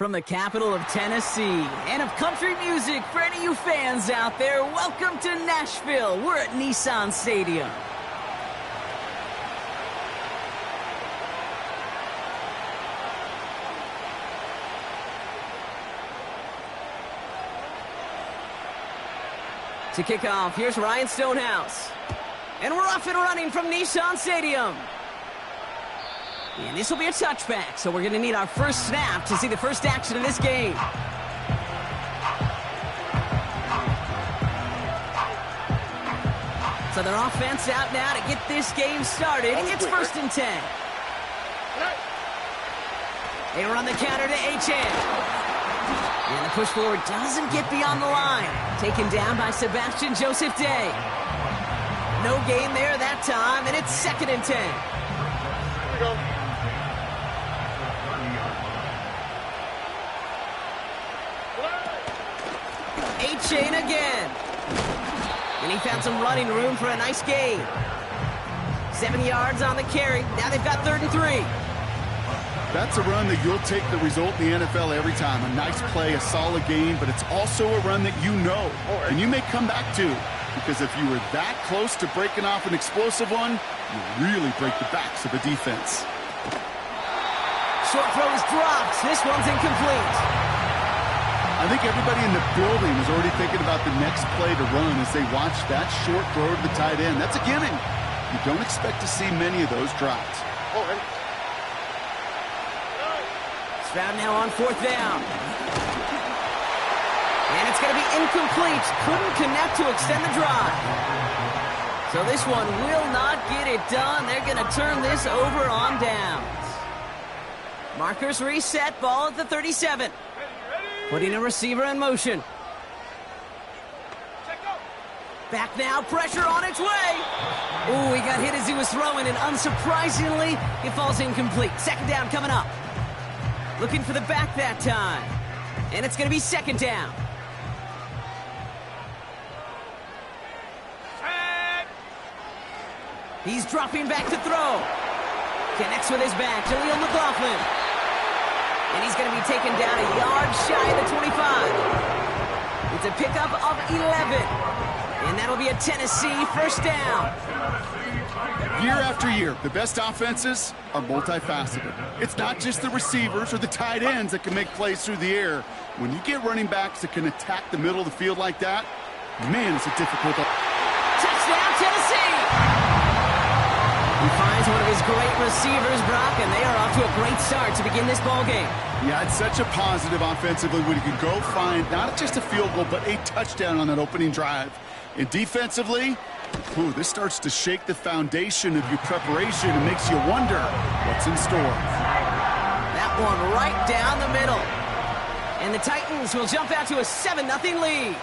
From the capital of Tennessee and of country music for any of you fans out there, welcome to Nashville. We're at Nissan Stadium. To kick off, here's Ryan Stonehouse. And we're off and running from Nissan Stadium. And this will be a touchback, so we're going to need our first snap to see the first action of this game. So their offense out now to get this game started. It's 1st and 10. They run the counter to H.N. And the push forward doesn't get beyond the line. Taken down by Sebastian Joseph Day. No gain there that time, and it's 2nd and 10. Here we go. H.N. again. And he found some running room for a nice gain. 7 yards on the carry. Now they've got 3rd and 3. That's a run that you'll take the result in the NFL every time. A nice play, a solid game, but it's also a run that you know, and you may come back to. Because if you were that close to breaking off an explosive one, you really break the backs of a defense. Short throw is dropped. This one's incomplete. I think everybody in the building is already thinking about the next play to run as they watch that short throw to the tight end. That's a given. You don't expect to see many of those dropped. Stroud now on 4th down. And it's going to be incomplete. Couldn't connect to extend the drive. So this one will not get it done. They're going to turn this over on downs. Markers reset. Ball at the 37. Putting a receiver in motion. Back now. Pressure on its way. Ooh, he got hit as he was throwing, and unsurprisingly, it falls incomplete. 2nd down coming up. Looking for the back that time. And it's going to be 2nd down. He's dropping back to throw. Connects with his back. Jaleel McLaughlin. And he's going to be taken down a yard shy of the 25. It's a pickup of 11. And that'll be a Tennessee 1st down. Year after year, the best offenses are multifaceted. It's not just the receivers or the tight ends that can make plays through the air. When you get running backs that can attack the middle of the field like that, man, it's a difficult... Touchdown, Tennessee! He finds one of his great receivers, Brock, and they are off to a great start to begin this ball game. Yeah, it's such a positive offensively when you can go find not just a field goal, but a touchdown on that opening drive. And defensively, ooh, this starts to shake the foundation of your preparation and makes you wonder what's in store. That one right down the middle. And the Titans will jump out to a 7-0 lead.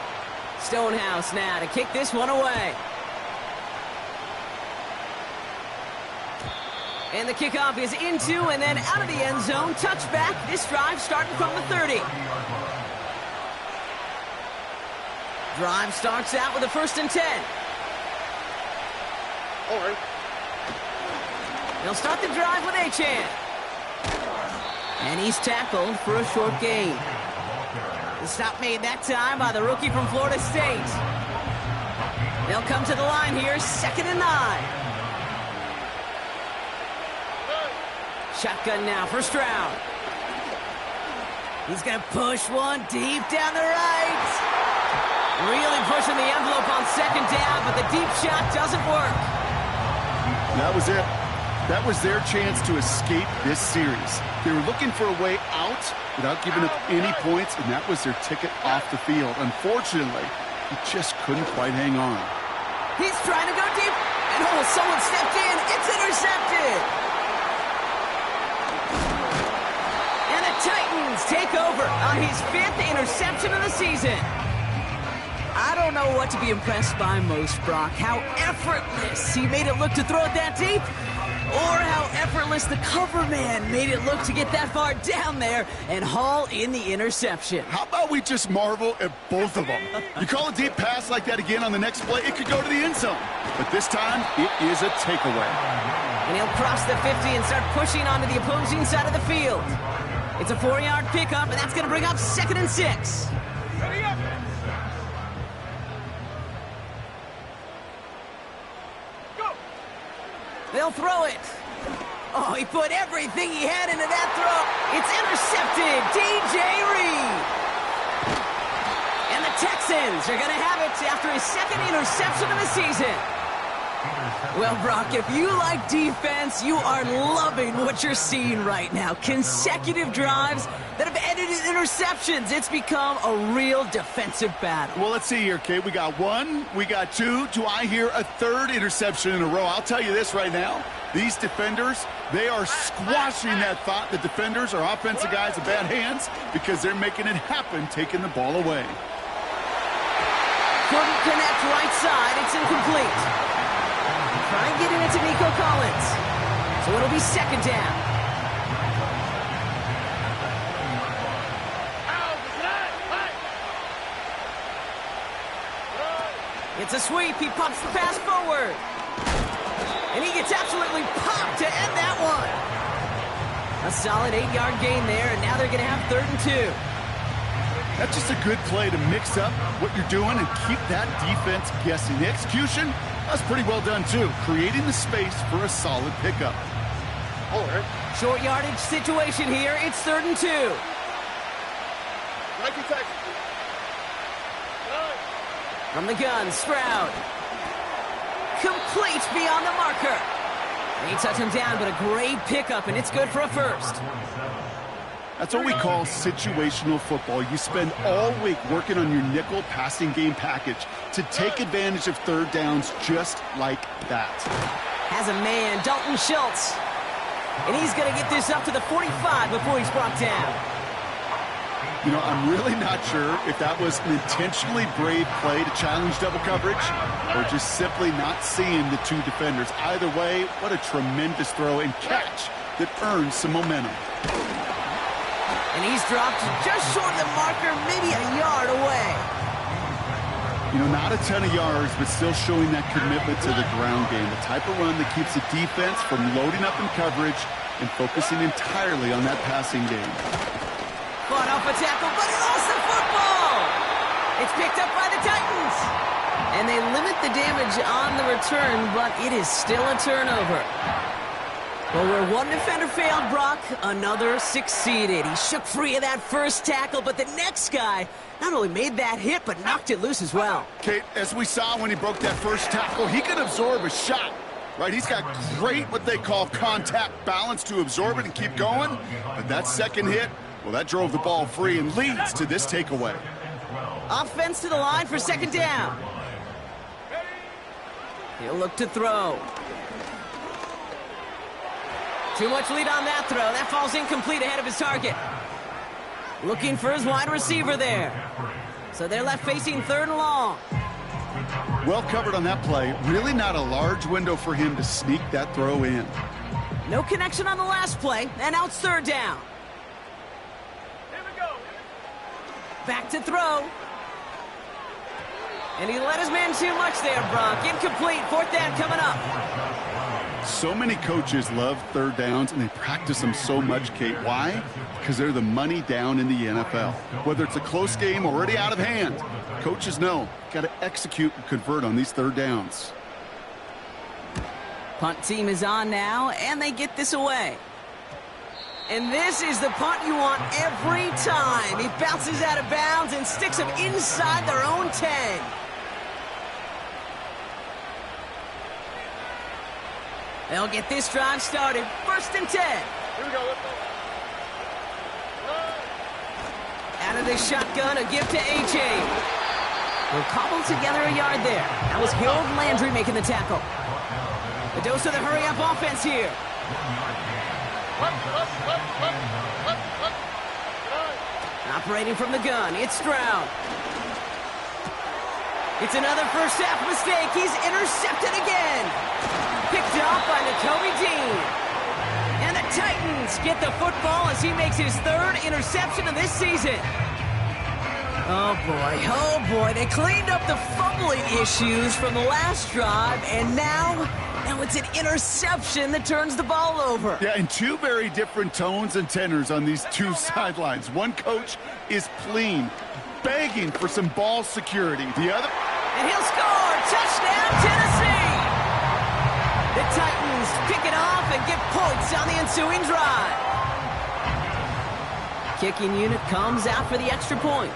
Stonehouse now to kick this one away. And the kickoff is into and then out of the end zone. Touchback. This drive starting from the 30. Drive starts out with a 1st and 10. All right. They'll start the drive with H.N. And he's tackled for a short gain. The stop made that time by the rookie from Florida State. They'll come to the line here, 2nd and 9. Shotgun now for Stroud. He's going to push one deep down the right. Really pushing the envelope on 2nd down, but the deep shot doesn't work. That was it. That was their chance to escape this series. They were looking for a way out without giving up any points, and that was their ticket off the field. Unfortunately, he just couldn't quite hang on. He's trying to go deep, and oh, someone stepped in. It's intercepted. And the Titans take over on his 5th interception of the season. I don't know what to be impressed by most, Brock. How effortless he made it look to throw it that deep, or how effortless the cover man made it look to get that far down there and haul in the interception. How about we just marvel at both of them? You call a deep pass like that again on the next play, it could go to the end zone. But this time, it is a takeaway. And he'll cross the 50 and start pushing onto the opposing side of the field. It's a 4-yard pickup, and that's going to bring up 2nd and 6. Ready up. Go. They'll throw it. Oh, he put everything he had into that throw. It's intercepted. DJ Reed. And the Texans are going to have it after his 2nd interception of the season. Well, Brock, if you like defense, you are loving what you're seeing right now. Consecutive drives that have ended in interceptions. It's become a real defensive battle. Well, let's see here, Kate. We got 1, we got 2. Do I hear a 3rd interception in a row? I'll tell you this right now. These defenders, they are squashing that thought. The defenders are offensive guys with bad hands because they're making it happen, taking the ball away. Couldn't connect right side. It's incomplete. Try and get it to Nico Collins. So it'll be 2nd down. It's a sweep. He pops the pass forward. And he gets absolutely popped to end that one. A solid 8-yard gain there, and now they're going to have 3rd and 2. That's just a good play to mix up what you're doing and keep that defense guessing. The execution, that's pretty well done, too. Creating the space for a solid pickup. Short yardage situation here. It's 3rd and 2. Nike Texans. From the gun, Stroud. Complete beyond the marker. They touch him down, but a great pickup, and it's good for a 1st. That's what we call situational football. You spend all week working on your nickel passing game package to take advantage of 3rd downs just like that. Has a man, Dalton Schultz. And he's going to get this up to the 45 before he's brought down. You know, I'm really not sure if that was an intentionally brave play to challenge double coverage or just simply not seeing the 2 defenders. Either way, what a tremendous throw and catch that earns some momentum. And he's dropped just short of the marker, maybe a yard away. You know, not a ton of yards, but still showing that commitment to the ground game. The type of run that keeps the defense from loading up in coverage and focusing entirely on that passing game. Fought off a tackle, but he lost the football. It's picked up by the Titans. And they limit the damage on the return, but it is still a turnover. Well, where 1 defender failed, Brock, another succeeded. He shook free of that first tackle, but the next guy not only made that hit, but knocked it loose as well. Kate, as we saw when he broke that first tackle, he can absorb a shot, right? He's got great, what they call contact balance to absorb it and keep going. But that second hit, well, that drove the ball free and leads to this takeaway. Offense to the line for 2nd down. He'll look to throw. Too much lead on that throw. That falls incomplete ahead of his target. Looking for his wide receiver there. So they're left facing 3rd and long. Well covered on that play. Really not a large window for him to sneak that throw in. No connection on the last play, and now it's 3rd down. Here we go. Back to throw. And he let his man too much there, Brock. Incomplete. 4th down coming up. So many coaches love 3rd downs, and they practice them so much, Kate. Why? Because they're the money down in the NFL. Whether it's a close game already out of hand, coaches know, got to execute and convert on these 3rd downs. Punt team is on now, and they get this away. And this is the punt you want every time. He bounces out of bounds and sticks them inside their own 10. They'll get this drive started. 1st and 10. Here we go. Let's go. Out of the shotgun, a gift to A.J. They'll cobble together a yard there. That was Harold Landry making the tackle. A dose of the hurry-up offense here. Operating from the gun, it's Stroud. It's another first half mistake. He's intercepted again. Picked off by Nakobe Dean. And the Titans get the football as he makes his 3rd interception of this season. Oh boy, they cleaned up the fumbling issues from the last drive, and now it's an interception that turns the ball over. Yeah, and two very different tones and tenors on these two sidelines. One coach is pleading, begging for some ball security. The other... And he'll score! Touchdown, Tennessee! The Titans pick it off and get points on the ensuing drive. Kicking unit comes out for the extra point.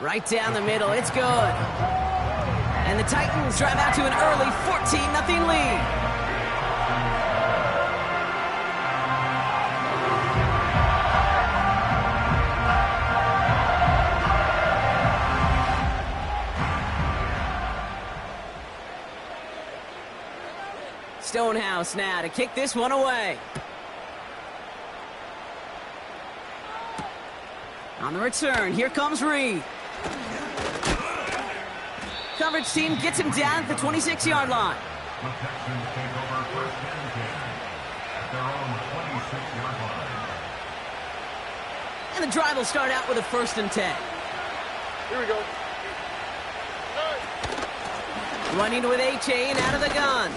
Right down the middle, it's good. And the Titans drive out to an early 14-0 lead. Stonehouse now to kick this one away. On the return, here comes Reed. Coverage team gets him down at the 26-yard line. And the drive will start out with a 1st and 10. Here we go. Running with H.A. and out of the gun.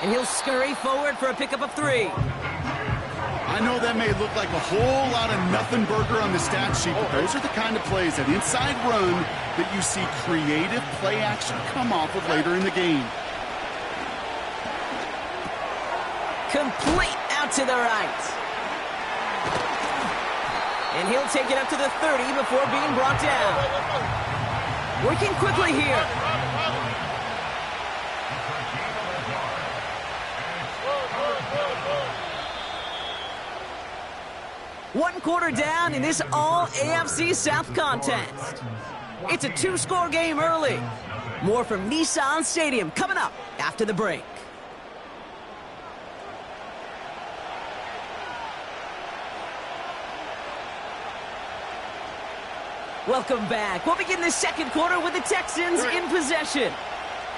And he'll scurry forward for a pickup of 3. I know that may look like a whole lot of nothing burger on the stat sheet, but those are the kind of plays, that inside run, that you see creative play action come off of later in the game. Complete out to the right. And he'll take it up to the 30 before being brought down. Working quickly here. One quarter down in this all-AFC South contest. It's a 2-score game early. More from Nissan Stadium coming up after the break. Welcome back. We'll begin the second quarter with the Texans in possession.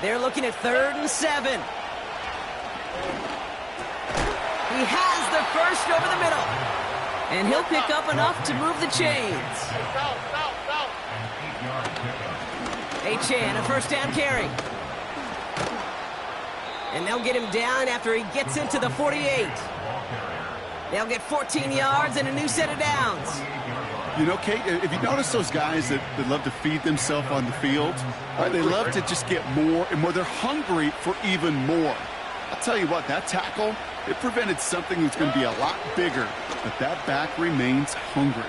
They're looking at 3rd and 7. He has the first over the middle. And he'll pick up enough to move the chains. H.A. a 1st down carry. And they'll get him down after he gets into the 48. They'll get 14 yards and a new set of downs. You know, Kate, if you notice those guys that love to feed themselves on the field, right, they love to just get more and more. They're hungry for even more. I'll tell you what, that tackle, it prevented something that's going to be a lot bigger, but that back remains hungry.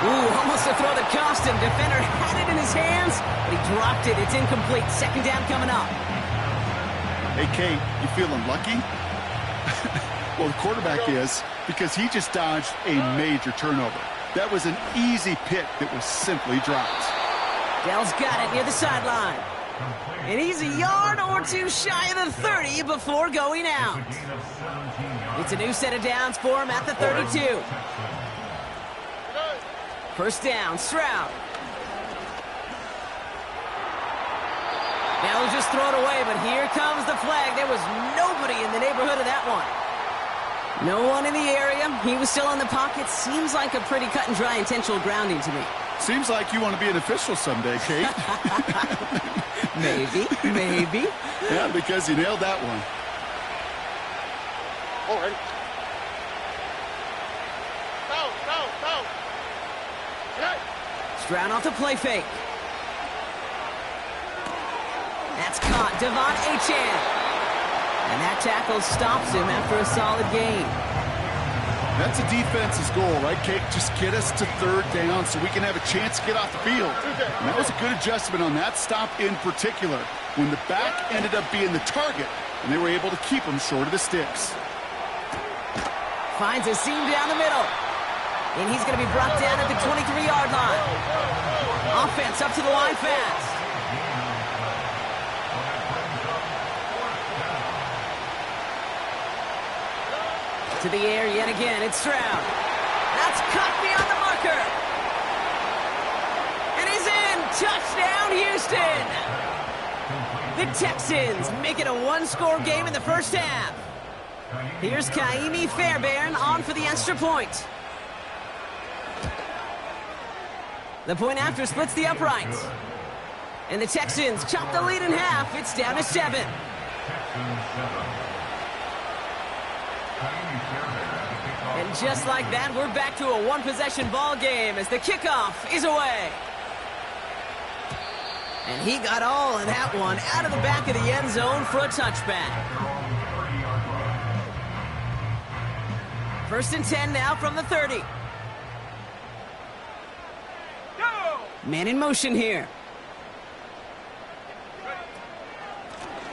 Ooh, almost a throw that cost him. Defender had it in his hands, but he dropped it. It's incomplete. 2nd down coming up. Hey, Kate, you feeling lucky? Well, the quarterback is, because he just dodged a major turnover. That was an easy pick that was simply dropped. Dell's got it near the sideline. And he's a yard or two shy of the 30 before going out. It's a new set of downs for him at the 32. 1st down, Stroud. Now he'll just throw it away, but here comes the flag. There was nobody in the neighborhood of that one. No one in the area. He was still in the pocket. Seems like a pretty cut and dry intentional grounding to me. Seems like you want to be an official someday, Kate. Maybe. Yeah, because you nailed that one. All right. Stroud off the play fake. That's caught. Devon Achane. And that tackle stops him after a solid gain. That's a defense's goal, right, Kate? Just get us to 3rd down so we can have a chance to get off the field. And that was a good adjustment on that stop in particular, when the back ended up being the target, and they were able to keep him short of the sticks. Finds a seam down the middle. And he's going to be brought down at the 23-yard line. Offense up to the line fast. To the air yet again. It's Stroud. That's caught beyond the marker. And he's in. Touchdown, Houston. The Texans make it a 1-score game in the 1st half. Here's Kaimi Fairbairn on for the extra point. The point after splits the uprights. And the Texans chop the lead in half. It's down to 7. And just like that, we're back to a one-possession ball game as the kickoff is away. And he got all of that one out of the back of the end zone for a touchback. 1st and 10 now from the 30. Man in motion here.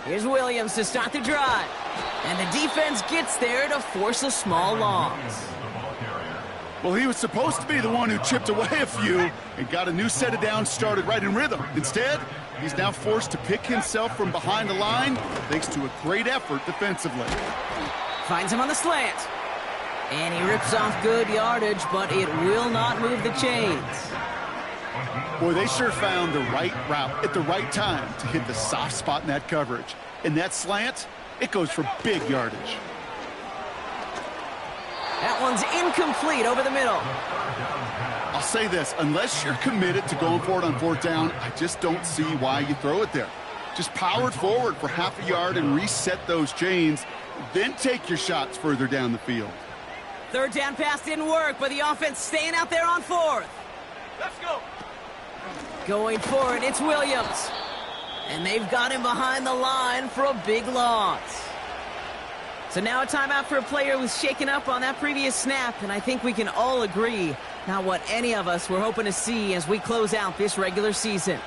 Here's Williams to start the drive. And the defense gets there to force a small loss. Well, he was supposed to be the one who chipped away a few and got a new set of downs started right in rhythm. Instead, he's now forced to pick himself from behind the line thanks to a great effort defensively. Finds him on the slant. And he rips off good yardage, but it will not move the chains. Boy, they sure found the right route at the right time to hit the soft spot in that coverage. And that slant, it goes for big yardage. That one's incomplete over the middle. I'll say this, unless you're committed to going for it on 4th down, I just don't see why you throw it there. Just power it forward for half a yard and reset those chains, then take your shots further down the field. 3rd down pass didn't work, but the offense staying out there on 4th. Let's go. Going for it, it's Williams. And they've got him behind the line for a big loss. So now a timeout for a player who was shaken up on that previous snap, and I think we can all agree not what any of us were hoping to see as we close out this regular season.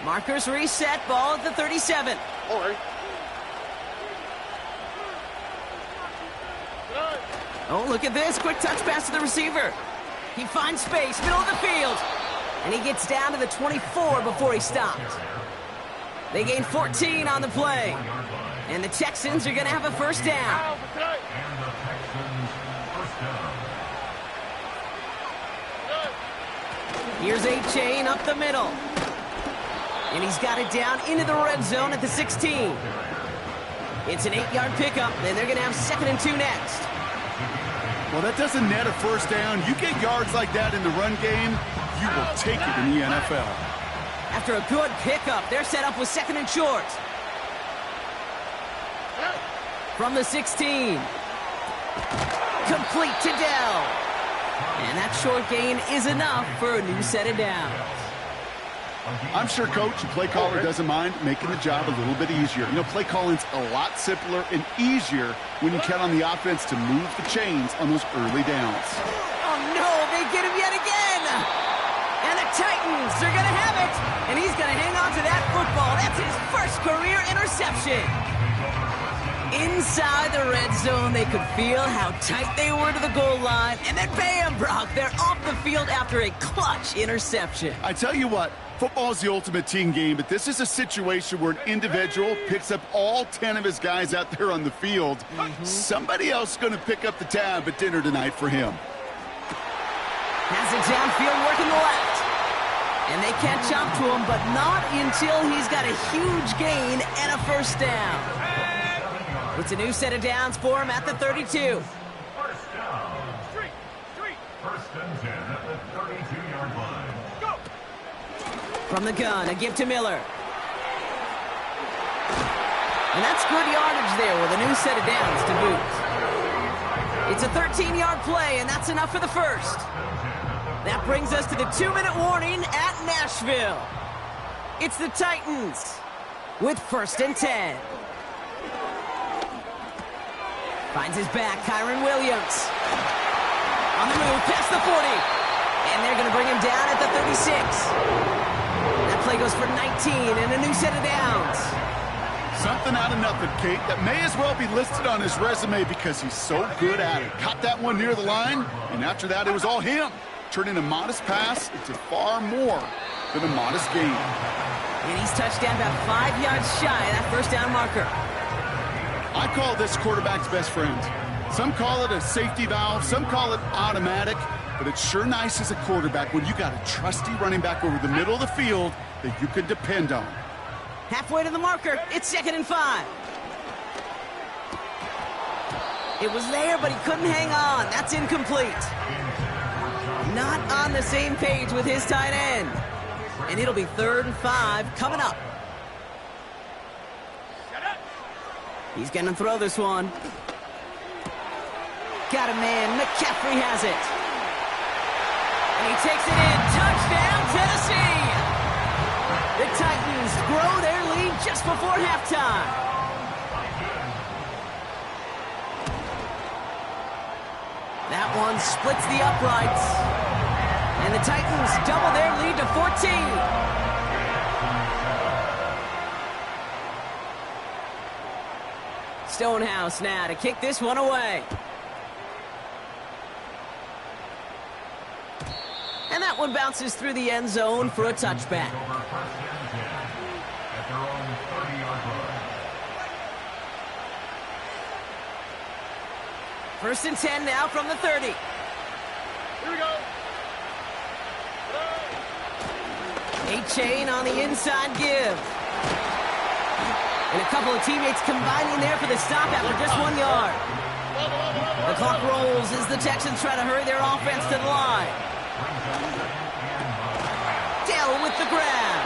Markers reset, ball at the 37. All right. Oh, look at this. Quick touch pass to the receiver. He finds space, middle of the field. And he gets down to the 24 before he stopped. They gain 14 on the play. And the Texans are going to have a 1st down. Here's a chain up the middle. And he's got it down into the red zone at the 16. It's an 8-yard pickup, and they're going to have 2nd and 2 next. Well, that doesn't net a 1st down. You get yards like that in the run game, you will take it in the NFL. After a good pickup, they're set up with 2nd and short. From the 16. Complete to Dell. And that short gain is enough for a new set of downs. I'm sure coach and play caller doesn't mind making the job a little bit easier. You know, play calling's a lot simpler and easier when you count on the offense to move the chains on those early downs. Oh, no, they get him yet again. And the Titans are going to have it. And he's going to hang on to that football. That's his 1st career interception. Inside the red zone, they could feel how tight they were to the goal line. And then bam, Brock, they're off the field after a clutch interception. I tell you what, football's the ultimate team game, but this is a situation where an individual picks up all 10 of his guys out there on the field. Somebody else is going to pick up the tab at dinner tonight for him. Has it downfield, working the left. And they catch up to him, but not until he's got a huge gain and a 1st down. It's a new set of downs for him at the 32. 1st down. Street. 1st and 10 at the 32-yard line. Go. From the gun, a give to Miller. And that's good yardage there with a new set of downs to boot. It's a 13-yard play, and that's enough for the 1st. That brings us to the 2-minute warning at Nashville. It's the Titans with 1st and 10. Finds his back, Kyron Williams. On the move, past the 40. And they're going to bring him down at the 36. That play goes for 19 and a new set of downs. Something out of nothing, Kate, that may as well be listed on his resume because he's so good at it. Caught that one near the line, and after that, it was all him. Turning a modest pass into far more than a modest gain. And he's touched down about 5 yards shy of that 1st down marker. I call this quarterback's best friend. Some call it a safety valve, some call it automatic, but it's sure nice as a quarterback when you got a trusty running back over the middle of the field that you can depend on. Halfway to the marker, it's 2nd and 5. It was there, but he couldn't hang on. That's incomplete. not on the same page with his tight end. And it'll be 3rd and 5 coming up. He's going to throw this one. Got a man. McCaffrey has it. And he takes it in. Touchdown, Tennessee. The Titans grow their lead just before halftime. That one splits the uprights. And the Titans double their lead to 14. Stonehouse now to kick this one away. And that one bounces through the end zone for a touchback. First and 10 now from the 30. Here we go. A-Chain on the inside give. And a couple of teammates combining there for the stop after just 1 yard. The clock rolls as the Texans try to hurry their offense to the line. Dell with the grab.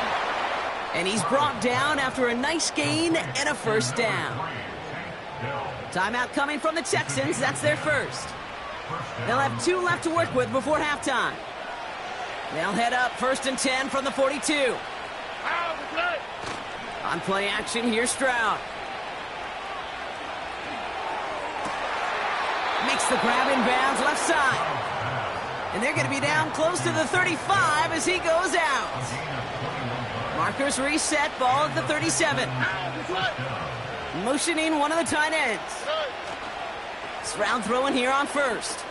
And he's brought down after a nice gain and a first down. Timeout coming from the Texans. That's their first. They'll have 2 left to work with before halftime. They'll head up 1st and 10 from the 42. On play action, here's Stroud. Makes the grab in bounds left side. And they're going to be down close to the 35 as he goes out. Markers reset, ball at the 37. Motioning one of the tight ends. Stroud throwing here on first.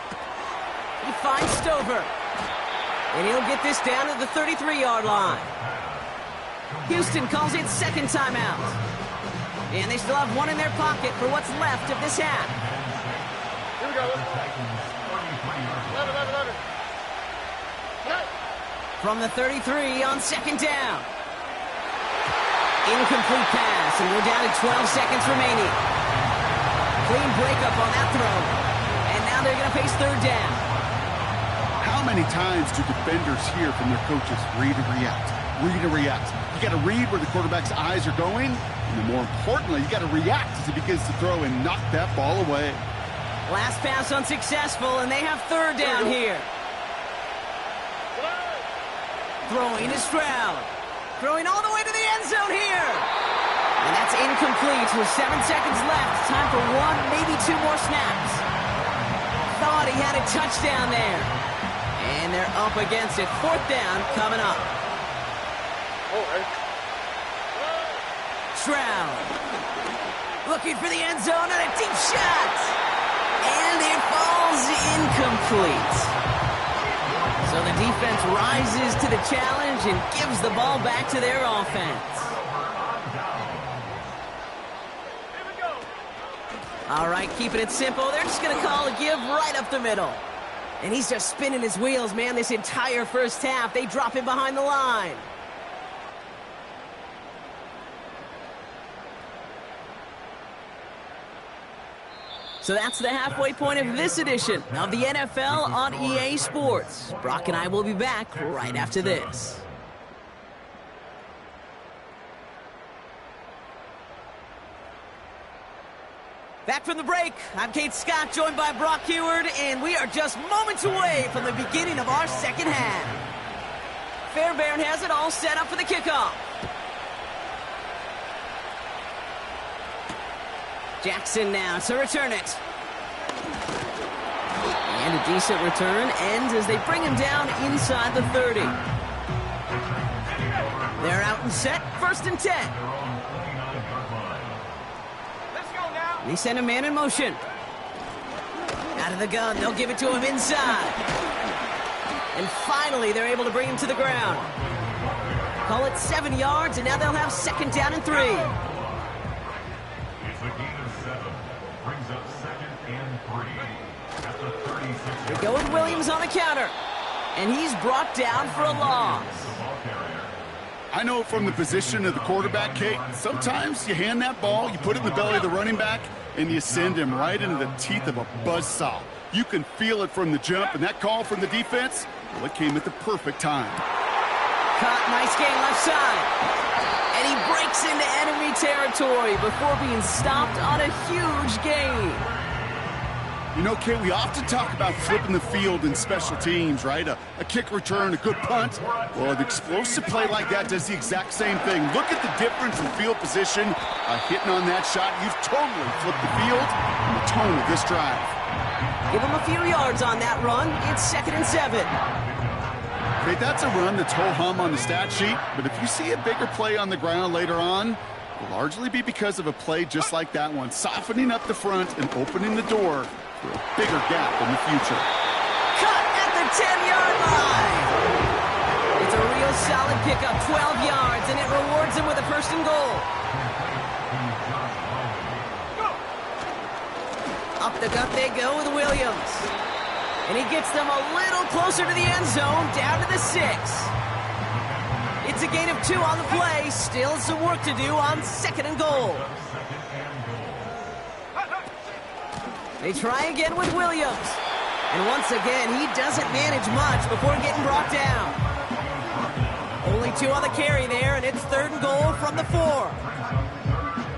He finds Stover. And he'll get this down to the 33-yard line. Houston calls it second timeout. And they still have one in their pocket for what's left of this half. Here we go. From the 33 on second down. Incomplete pass, and we're down to 12 seconds remaining. Clean breakup on that throw. And now they're going to face third down. How many times do defenders hear from their coaches, read and react, read and react? You got to read where the quarterback's eyes are going, and then more importantly, you got to react as he begins to throw and knock that ball away. Last pass unsuccessful, and they have third down here. Throwing to Stroud. Throwing all the way to the end zone here. And that's incomplete with 7 seconds left. Time for 1, maybe 2 more snaps. Thought he had a touchdown there. And they're up against it. 4th down coming up. Stroud. Looking for the end zone and a deep shot. And it falls incomplete. So the defense rises to the challenge and gives the ball back to their offense. All right, keeping it simple. They're just going to call a give right up the middle. And he's just spinning his wheels, man, this entire first half. They drop him behind the line. So that's the halfway point of this edition of the NFL on EA Sports. Brock and I will be back right after this. Back from the break, I'm Kate Scott, joined by Brock Heward, and we are just moments away from the beginning of our second half. Fairbairn has it all set up for the kickoff. Jackson now to return it. And a decent return ends as they bring him down inside the 30. They're out and set, 1st and 10. They send a man in motion. Out of the gun, they'll give it to him inside. And finally, they're able to bring him to the ground. Call it 7 yards, and now they'll have 2nd down and 3. It's a gain of 7. Brings up 2nd and 3. At the 36. They go with Williams on the counter. And he's brought down for a loss. I know from the position of the quarterback, Kate, sometimes you hand that ball, you put it in the belly of the running back, and you send him right into the teeth of a buzzsaw. You can feel it from the jump, and that call from the defense, well, it came at the perfect time. Caught, nice gain left side. And he breaks into enemy territory before being stopped on a huge gain. You know, Kay, we often talk about flipping the field in special teams, right? A kick return, a good punt. Well, an explosive play like that does the exact same thing. Look at the difference in field position. Hitting on that shot, you've totally flipped the field and the tone of this drive. Give him a few yards on that run. It's 2nd and 7. Okay, that's a run that's ho-hum on the stat sheet, but if you see a bigger play on the ground later on, it'll largely be because of a play just like that one, softening up the front and opening the door for a bigger gap in the future. Cut at the 10-yard line. It's a real solid pickup, 12 yards, and it rewards him with a 1st and goal. Up the gut they go with Williams. And he gets them a little closer to the end zone, down to the 6. It's a gain of 2 on the play. Still some work to do on 2nd and goal. They try again with Williams. And once again, he doesn't manage much before getting brought down. Only 2 on the carry there, and it's 3rd and goal from the 4.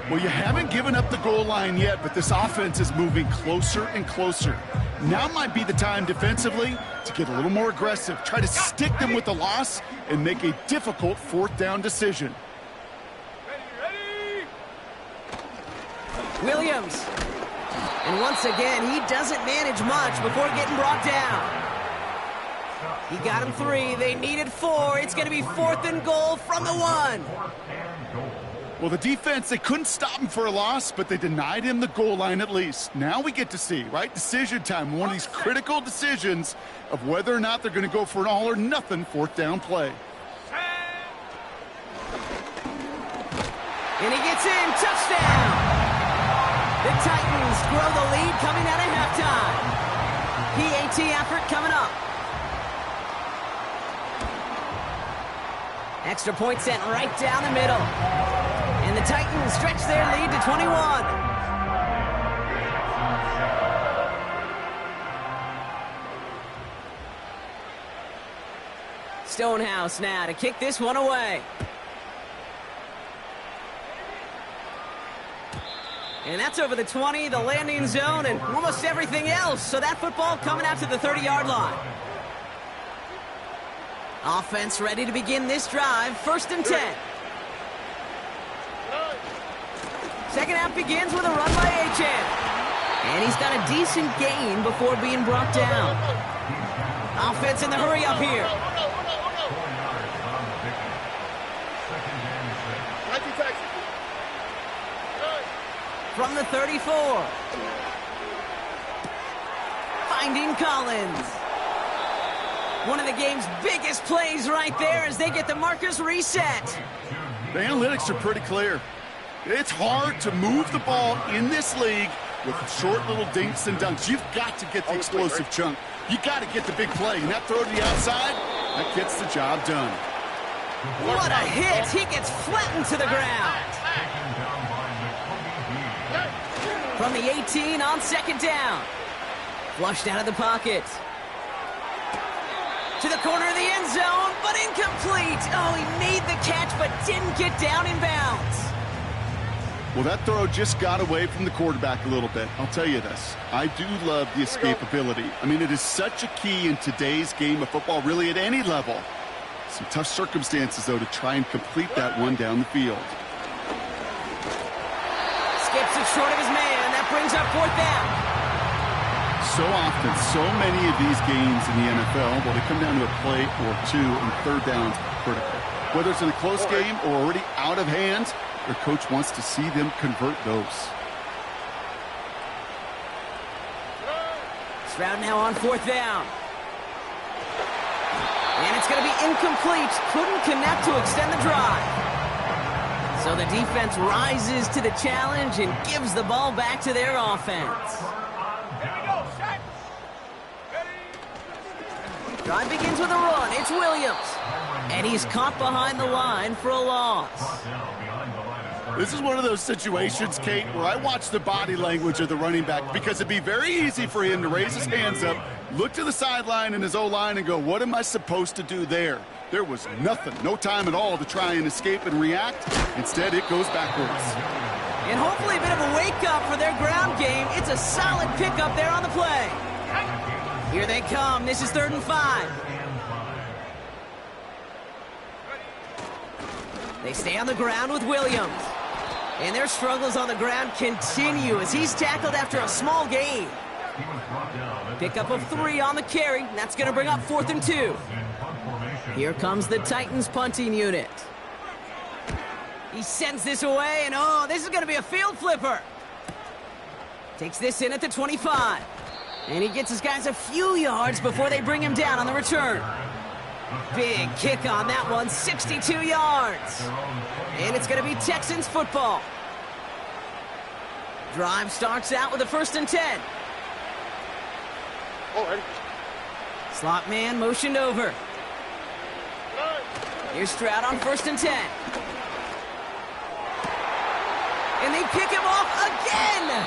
Well, you haven't given up the goal line yet, but this offense is moving closer and closer. Now might be the time defensively to get a little more aggressive, try to stick them with the loss, and make a difficult 4th down decision. Williams. And once again, he doesn't manage much before getting brought down. He got him 3. They needed 4. It's going to be 4th and goal from the 1. Well, the defense, they couldn't stop him for a loss, but they denied him the goal line at least. Now we get to see, right? Decision time, one of these critical decisions of whether or not they're going to go for an all-or-nothing 4th down play. And he gets in, touchdown! The Titans grow the lead coming out of halftime. PAT effort coming up. Extra point sent right down the middle. And the Titans stretch their lead to 21. Stonehouse now to kick this one away. And that's over the 20, the landing zone, and almost everything else. So that football coming out to the 30-yard line. Offense ready to begin this drive. 1st and 10. Second half begins with a run by Achane. And he's got a decent gain before being brought down. Offense in the hurry up here. From the 34. Finding Collins. One of the game's biggest plays right there as they get the markers reset. The analytics are pretty clear. It's hard to move the ball in this league with short little dinks and dunks. You've got to get the explosive chunk. You got to get the big play. And that throw to the outside, that gets the job done. What a hit. He gets flattened to the ground. From the 18 on 2nd down. Flushed out of the pocket. To the corner of the end zone, but incomplete. Oh, he made the catch, but didn't get down in bounds. Well, that throw just got away from the quarterback a little bit. I'll tell you this. I do love the escapability. I mean, it is such a key in today's game of football, really at any level. Some tough circumstances, though, to try and complete that one down the field. Skips it short of his man. That brings up 4th down. So often, so many of these games in the NFL, well, they come down to a play or 2, and 3rd downs critical. Whether it's in a close game or already out of hand, their coach wants to see them convert those. Stroud now on 4th down. And it's going to be incomplete. Couldn't connect to extend the drive. So the defense rises to the challenge and gives the ball back to their offense. Drive begins with a run. It's Williams. And he's caught behind the line for a loss. This is one of those situations, Kate, where I watch the body language of the running back because it'd be very easy for him to raise his hands up, look to the sideline in his O-line and go, what am I supposed to do there? There was nothing, no time at all to try and escape and react. Instead, it goes backwards. And hopefully a bit of a wake-up for their ground game. It's a solid pickup there on the play. Here they come. This is 3rd and 5. They stay on the ground with Williams. And their struggles on the ground continue as he's tackled after a small gain. Pickup of 3 on the carry. That's going to bring up 4th and 2. Here comes the Titans punting unit. He sends this away, and oh, this is going to be a field flipper. Takes this in at the 25. And he gets his guys a few yards before they bring him down on the return. Big kick on that one, 62 yards. And it's going to be Texans football. Drive starts out with a 1st and 10. Alright. Slot man motioned over. Here's Stroud on 1st and 10. And they pick him off again.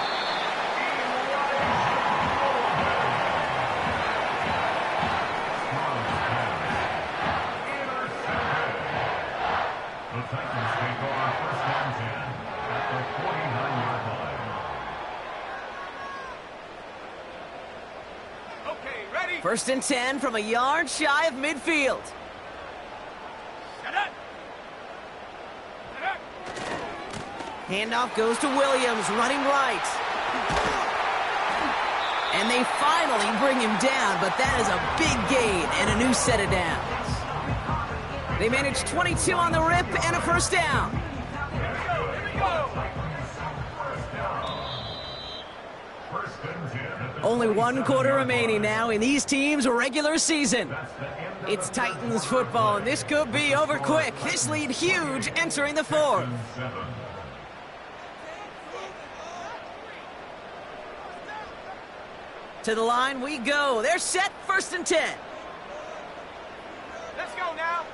The Titans take over 1st and 10 at the 49-yard line. Okay, ready? 1st and 10 from a yard shy of midfield. Set up. Set up. Handoff goes to Williams, running right. And they finally bring him down, but that is a big gain and a new set of downs. They managed 22 on the rip and a 1st down. Only 1 quarter remaining now in these teams' regular season. It's Titans football, and this could be over quick. This lead huge entering the 4th. To the line we go. They're set, 1st and 10. Let's go now.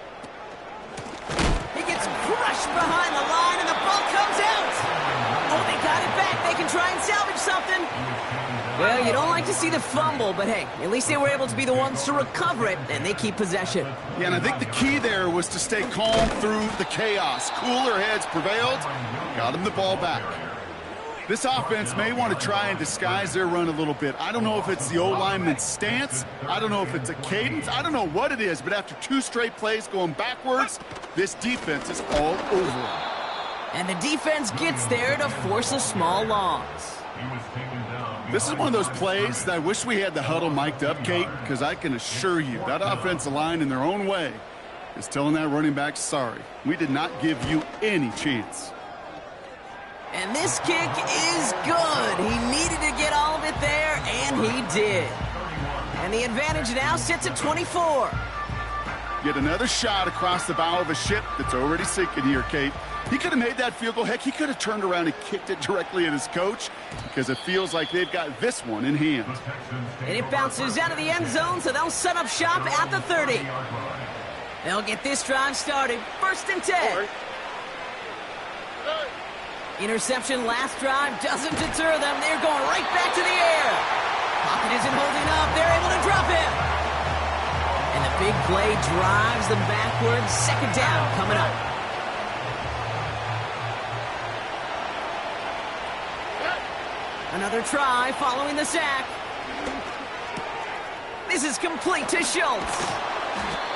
He gets crushed behind the line, and the ball comes out. Oh, they got it back. They can try and salvage something. Well, you don't like to see the fumble, but hey, at least they were able to be the ones to recover it, and they keep possession. Yeah, and I think the key there was to stay calm through the chaos. Cooler heads prevailed, got him the ball back. This offense may want to try and disguise their run a little bit. I don't know if it's the O-lineman's stance. I don't know if it's a cadence. I don't know what it is, but after 2 straight plays going backwards, this defense is all over them. And the defense gets there to force a small loss. This is one of those plays that I wish we had the huddle mic'd up, Kate, because I can assure you that offensive line in their own way is telling that running back, sorry, we did not give you any chance. And this kick is good. He needed to get all of it there, and he did. And the advantage now sits at 24. Yet another shot across the bow of a ship that's already sinking here, Kate. He could have made that field goal. Heck, he could have turned around and kicked it directly at his coach because it feels like they've got this one in hand. And it bounces out of the end zone, so they'll set up shop at the 30. They'll get this drive started. 1st and 10. Interception last drive doesn't deter them. They're going right back to the air. Pocket isn't holding up. They're able to drop him. And the big play drives them backwards. 2nd down coming up. Another try following the sack. This is complete to Schultz.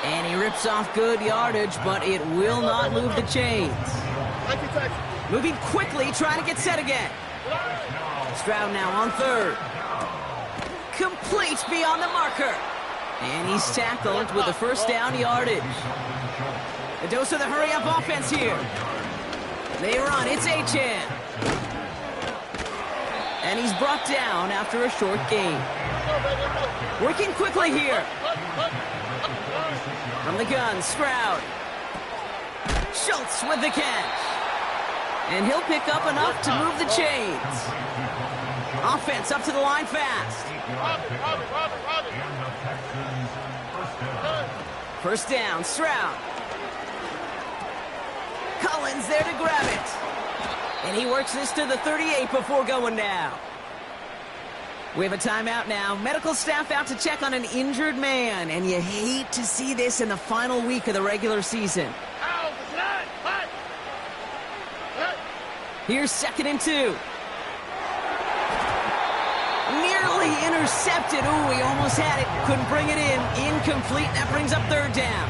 And he rips off good yardage, but it will not move the chains. Moving quickly, trying to get set again. Stroud now on 3rd. Complete beyond the marker. And he's tackled with the 1st down yardage. A dose of the hurry-up offense here. They run, it's Achane. And he's brought down after a short gain. Working quickly here. From the gun, Stroud. Schultz with the catch. And he'll pick up enough to move the chains. Offense up to the line fast. 1st down, Stroud. Collins there to grab it. And he works this to the 38 before going down. We have a timeout now. Medical staff out to check on an injured man. And you hate to see this in the final week of the regular season. Here's 2nd and 2. Nearly intercepted. Ooh, he almost had it. Couldn't bring it in. Incomplete. That brings up 3rd down.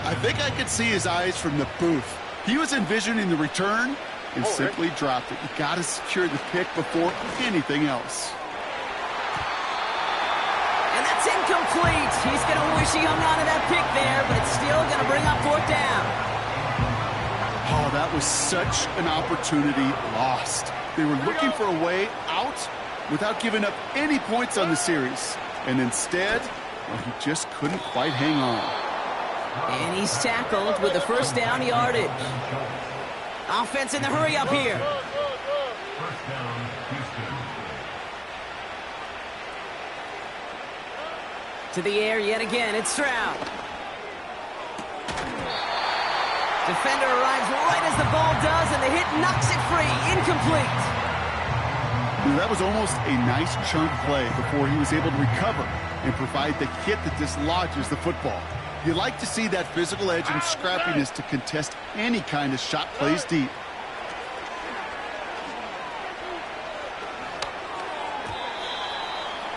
I think I could see his eyes from the booth. He was envisioning the return and simply dropped it. You got to secure the pick before anything else. And that's incomplete. He's going to wish he hung on to that pick there, but it's still going to bring up 4th down. Oh, that was such an opportunity lost. They were looking for a way out without giving up any points on the series. And instead, well, he just couldn't quite hang on. And he's tackled with the 1st down yardage. Offense in the hurry up here. To the air yet again. It's Stroud. Defender arrives right as the ball does, and the hit knocks it free. Incomplete. That was almost a nice chunk play before he was able to recover and provide the hit that dislodges the football. You like to see that physical edge and scrappiness to contest any kind of shot plays deep.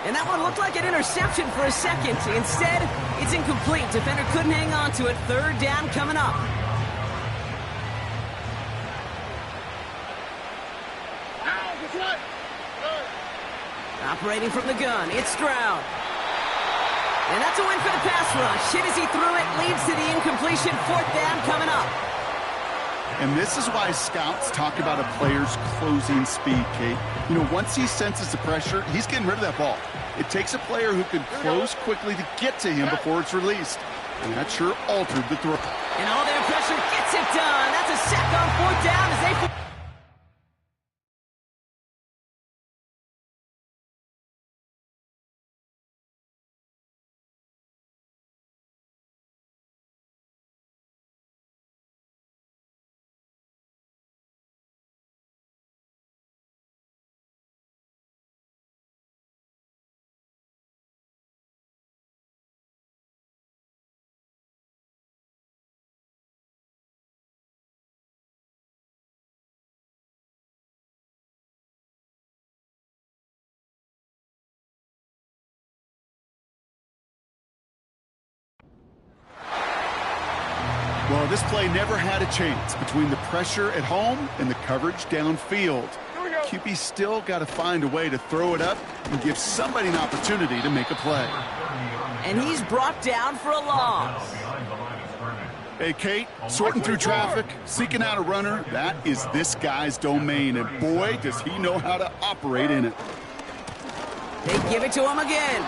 And that one looked like an interception for a second. Instead, it's incomplete. Defender couldn't hang on to it. 3rd down coming up. Operating from the gun, it's Stroud. And that's a win for the pass rush. Hit as he threw it, leads to the incompletion. 4th down coming up. And this is why scouts talk about a player's closing speed, Kate. You know, once he senses the pressure, he's getting rid of that ball. It takes a player who can close quickly to get to him before it's released. And that sure altered the throw. And all their pressure gets it done. That's a sack on 4th down as they... Well, this play never had a chance between the pressure at home and the coverage downfield. QB still got to find a way to throw it up and give somebody an opportunity to make a play. And he's brought down for a loss. Hey, Kate, sorting through traffic, seeking out a runner, that is this guy's domain, and boy, does he know how to operate in it. They give it to him again,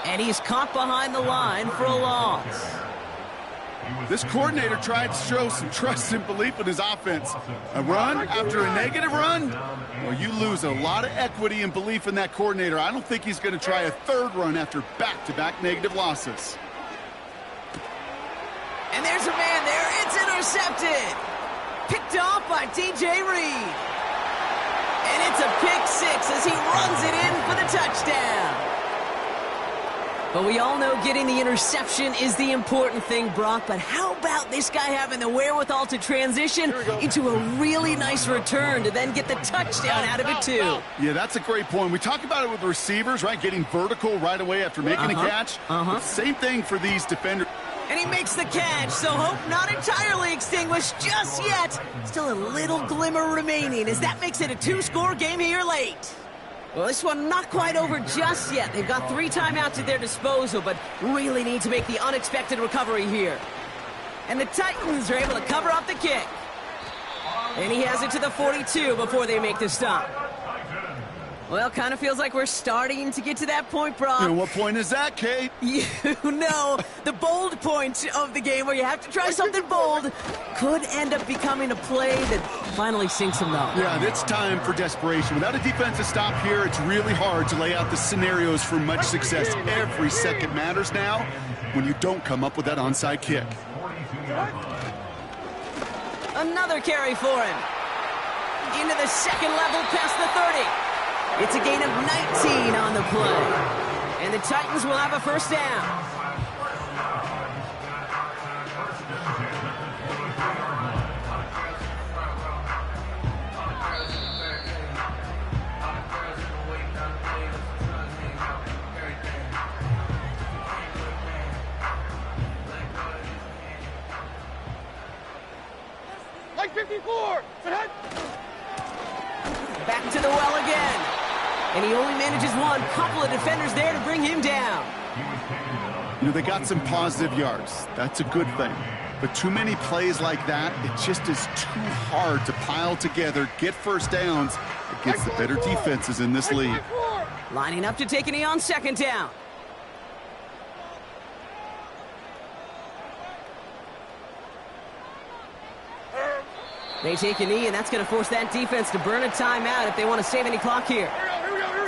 and he's caught behind the line for a loss. This coordinator tried to show some trust and belief in his offense. A run after a negative run? Well, you lose a lot of equity and belief in that coordinator. I don't think he's going to try a 3rd run after back-to-back negative losses. And there's a man there. It's intercepted. Picked off by DJ Reed. And it's a pick 6 as he runs it in for the touchdown. But we all know getting the interception is the important thing, Brock. But how about this guy having the wherewithal to transition into a really nice return to then get the touchdown out of it, too? Yeah, that's a great point. We talk about it with receivers, right? Getting vertical right away after making a catch. Same thing for these defenders. And he makes the catch, so hope not entirely extinguished just yet. Still a little glimmer remaining as that makes it a 2-score game here late. Well, this one not quite over just yet. They've got 3 timeouts at their disposal, but really need to make the unexpected recovery here. And the Titans are able to cover up the kick. And he has it to the 42 before they make the stop. Well, kind of feels like we're starting to get to that point, Brock. And what point is that, Kate? You know, the bold point of the game where you have to try something bold could end up becoming a play that finally sinks them, though. Yeah, it's time for desperation. Without a defensive stop here, it's really hard to lay out the scenarios for much success. Every second matters now when you don't come up with that onside kick. Another carry for him. Into the second level past the 30. It's a gain of 19 on the play. And the Titans will have a first down. Like 54. Back to the well again. And he only manages one. Couple of defenders there to bring him down. You know, they got some positive yards. That's a good thing. But too many plays like that, it just is too hard to pile together, get first downs against the better defenses in this league. Lining up to take a knee on second down. They take a knee, and that's going to force that defense to burn a timeout if they want to save any clock here.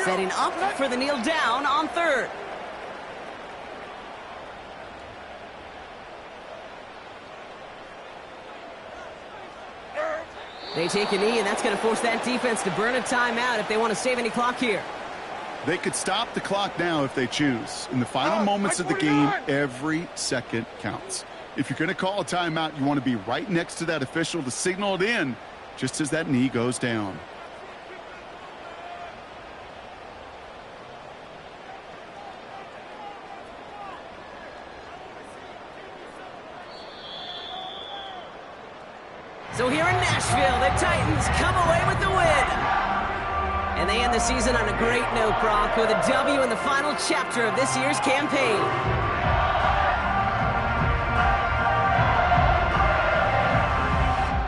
Setting up for the kneel down on third. They take a knee, and that's going to force that defense to burn a timeout if they want to save any clock here. They could stop the clock now if they choose. In the final moments of the game, every second counts. If you're going to call a timeout, you want to be right next to that official to signal it in just as that knee goes down. So here in Nashville, the Titans come away with the win. And they end the season on a great note, Brock, with a W in the final chapter of this year's campaign.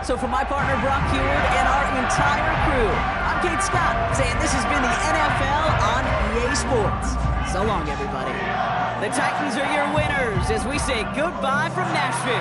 So for my partner, Brock Heward, and our entire crew, I'm Kate Scott, saying this has been the NFL on EA Sports. So long, everybody. The Titans are your winners as we say goodbye from Nashville.